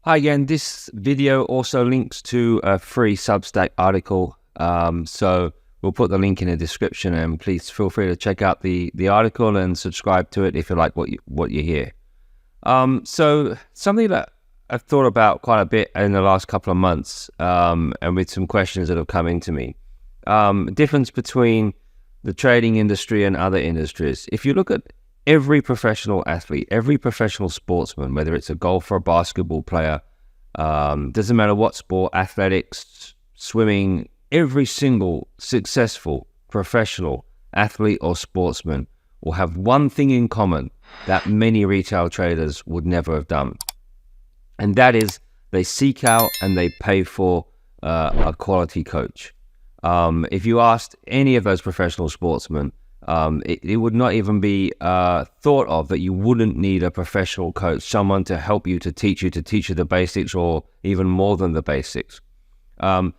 Hi again. This video also links to a free Substack article. So we'll put the link in the description, and please feel free to check out the article and subscribe to it if you like what you hear. So something that I've thought about quite a bit in the last couple of months, and with some questions that have come into me. Difference between the trading industry and other industries. If you look at every professional athlete, every professional sportsman, whether it's a golfer, a basketball player, doesn't matter what sport, athletics, swimming, every single successful professional athlete or sportsman will have one thing in common that many retail traders would never have done. And that is they seek out and they pay for a quality coach. If you asked any of those professional sportsmen, it would not even be thought of that you wouldn't need a professional coach, someone to help you, to teach you the basics, or even more than the basics. And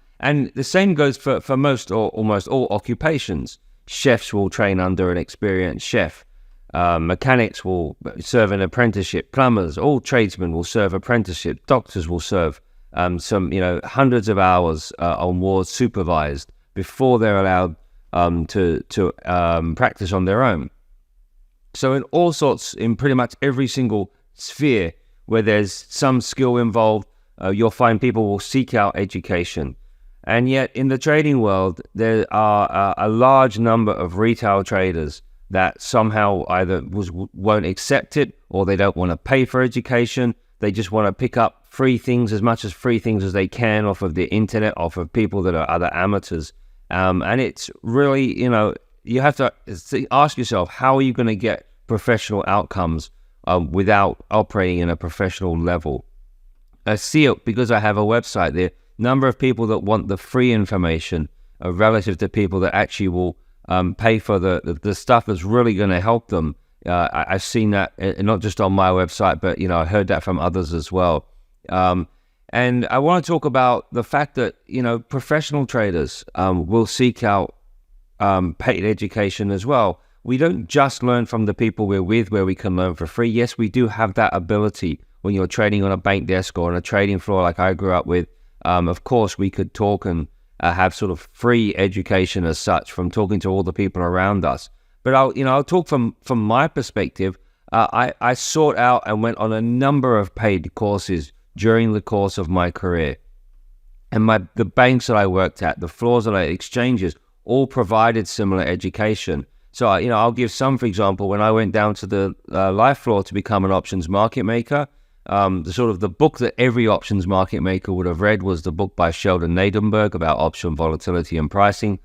the same goes for most or almost all occupations. Chefs will train under an experienced chef. Mechanics will serve an apprenticeship. Plumbers, all tradesmen will serve apprenticeship. Doctors will serve hundreds of hours on wards supervised before they're allowed to practice on their own. So in pretty much every single sphere where there's some skill involved, you'll find people will seek out education. And yet in the trading world, there are a large number of retail traders that somehow either won't accept it, or they don't want to pay for education. They just want to pick up as much free things as they can off of the internet, off of people that are other amateurs. And it's really, you have to ask yourself, how are you going to get professional outcomes without operating in a professional level? I see it because I have a website. The number of people that want the free information relative to people that actually will pay for the stuff that's really going to help them. I've seen that not just on my website, but I heard that from others as well. And I want to talk about the fact that, professional traders will seek out paid education as well. We don't just learn from the people we're with where we can learn for free. Yes, we do have that ability when you're trading on a bank desk or on a trading floor like I grew up with. Of course, we could talk and have sort of free education as such from talking to all the people around us. But I'll talk from my perspective. I sought out and went on a number of paid courses during the course of my career. And the banks that I worked at, the floors that exchanges, all provided similar education. So, I'll give some, for example, when I went down to the live floor to become an options market maker, the book that every options market maker would have read was the book by Sheldon Nadenberg about option volatility and pricing.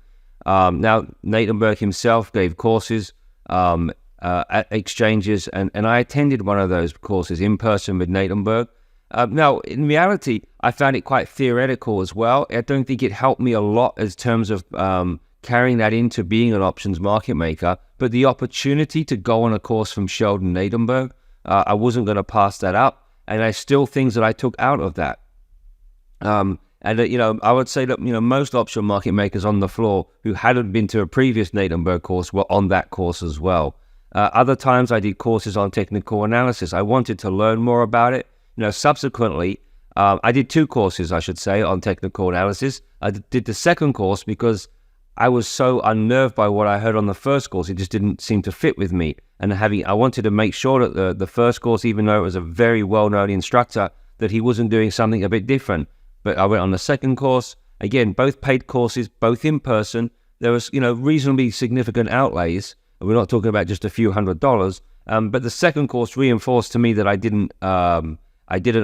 Now, Nadenberg himself gave courses at exchanges, and I attended one of those courses in person with Nadenberg. Now, in reality, I found it quite theoretical as well. I don't think it helped me a lot in terms of carrying that into being an options market maker. But the opportunity to go on a course from Sheldon Nadenberg, I wasn't going to pass that up. And there's still things that I took out of that. I would say that, most option market makers on the floor who hadn't been to a previous Nadenberg course were on that course as well. Other times I did courses on technical analysis. I wanted to learn more about it. Subsequently, I did two courses, I should say, on technical analysis. I did the second course because I was so unnerved by what I heard on the first course. It just didn't seem to fit with me. And I wanted to make sure that the first course, even though it was a very well-known instructor, that he wasn't doing something a bit different. But I went on the second course. Again, both paid courses, both in person. There was, reasonably significant outlays. We're not talking about just a few $100s. But the second course reinforced to me that I didn't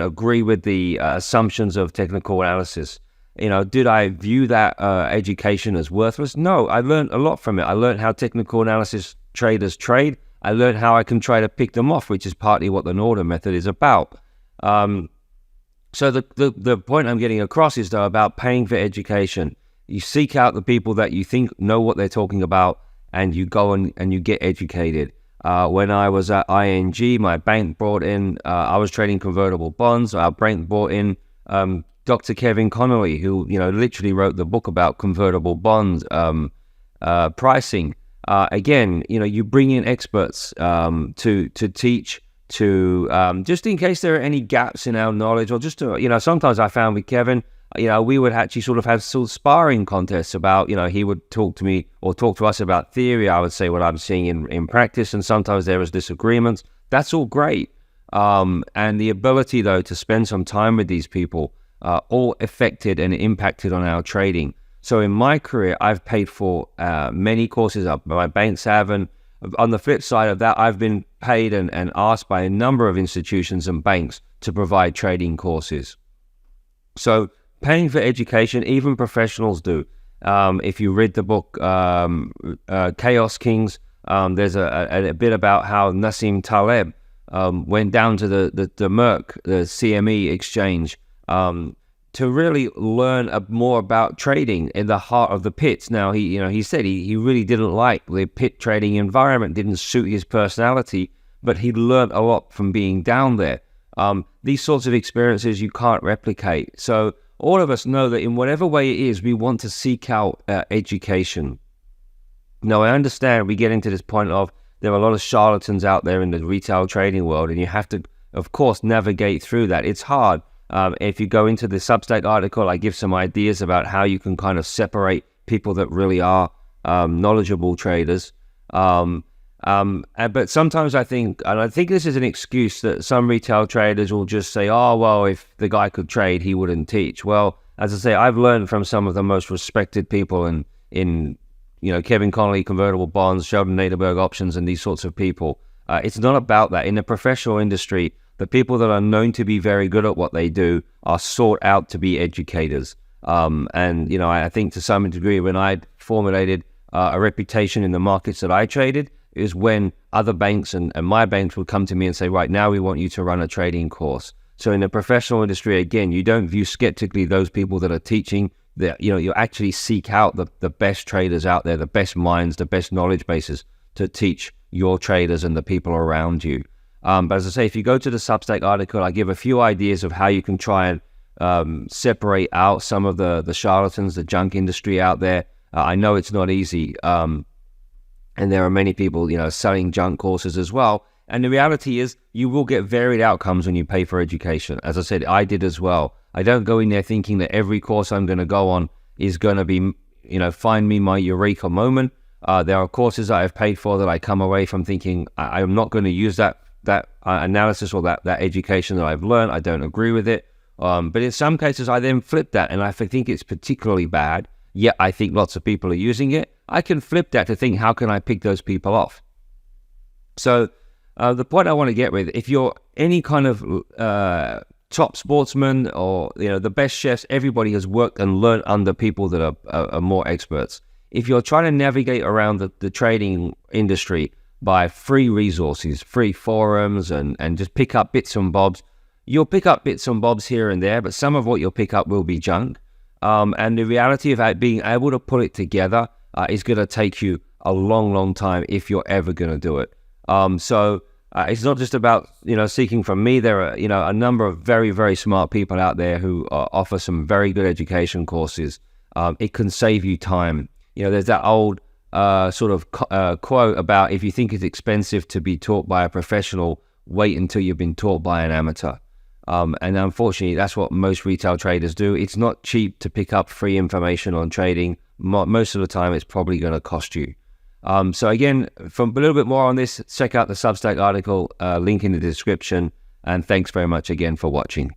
agree with the assumptions of technical analysis. Did I view that education as worthless? No, I learned a lot from it. I learned how technical analysis traders trade. I learned how I can try to pick them off, which is partly what the Norden method is about. So the point I'm getting across is, though, about paying for education. You seek out the people that you think know what they're talking about, and you go and you get educated. When I was at ING, my bank brought in, I was trading convertible bonds. Our bank brought in Dr. Kevin Connolly, who, literally wrote the book about convertible bonds pricing. Again, you bring in experts to teach, to just in case there are any gaps in our knowledge, or just to, sometimes I found with Kevin, we would actually sort of have sort of sparring contests about, he would talk to me or talk to us about theory. I would say what I'm seeing in practice, and sometimes there was disagreements. That's all great. And the ability, though, to spend some time with these people all affected and impacted on our trading. So in my career, I've paid for many courses. My banks have, and on the flip side of that, I've been paid and asked by a number of institutions and banks to provide trading courses. So paying for education, even professionals do. If you read the book Chaos Kings, there's a bit about how Nassim Taleb went down to the Merck, the CME exchange, to really learn more about trading in the heart of the pits. Now, he said he really didn't like the pit trading environment, didn't suit his personality, but he learned a lot from being down there. These sorts of experiences you can't replicate. So all of us know that in whatever way it is, we want to seek out education. Now, I understand we get into this point of there are a lot of charlatans out there in the retail trading world, and you have to, of course, navigate through that. It's hard. If you go into the Substack article, I give some ideas about how you can kind of separate people that really are knowledgeable traders. But sometimes I think this is an excuse that some retail traders will just say, oh, well, if the guy could trade, he wouldn't teach. Well, as I say, I've learned from some of the most respected people in Kevin Connolly, convertible bonds, Sheldon Naderberg options, and these sorts of people. It's not about that. In the professional industry, the people that are known to be very good at what they do are sought out to be educators. I think to some degree, when I formulated a reputation in the markets that I traded, is when other banks and my banks would come to me and say, right, now we want you to run a trading course. So in the professional industry, again, you don't view skeptically those people that are teaching. That you actually seek out the best traders out there, the best minds, the best knowledge bases to teach your traders and the people around you. But as I say, if you go to the Substack article, I give a few ideas of how you can try and separate out some of the charlatans, the junk industry out there. I know it's not easy, and there are many people, selling junk courses as well. And the reality is, you will get varied outcomes when you pay for education. As I said, I did as well. I don't go in there thinking that every course I'm going to go on is going to be, find me my eureka moment. There are courses that I've paid for that I come away from thinking I'm not going to use that analysis or that education that I've learned. I don't agree with it. But in some cases, I then flip that, and if I think it's particularly bad, yet I think lots of people are using it, I can flip that to think, how can I pick those people off? So the point I want to get with, if you're any kind of top sportsman or the best chefs, everybody has worked and learned under people that are more experts. If you're trying to navigate around the trading industry by free resources, free forums, and just pick up bits and bobs, you'll pick up bits and bobs here and there, but some of what you'll pick up will be junk. And the reality of being able to put it together is going to take you a long, long time if you're ever going to do it. So it's not just about, seeking from me. There are, a number of very, very smart people out there who offer some very good education courses. It can save you time. There's that old quote about, if you think it's expensive to be taught by a professional, wait until you've been taught by an amateur. And unfortunately, that's what most retail traders do. It's not cheap to pick up free information on trading. Most of the time, it's probably going to cost you. So again, for a little bit more on this, check out the Substack article, link in the description. And thanks very much again for watching.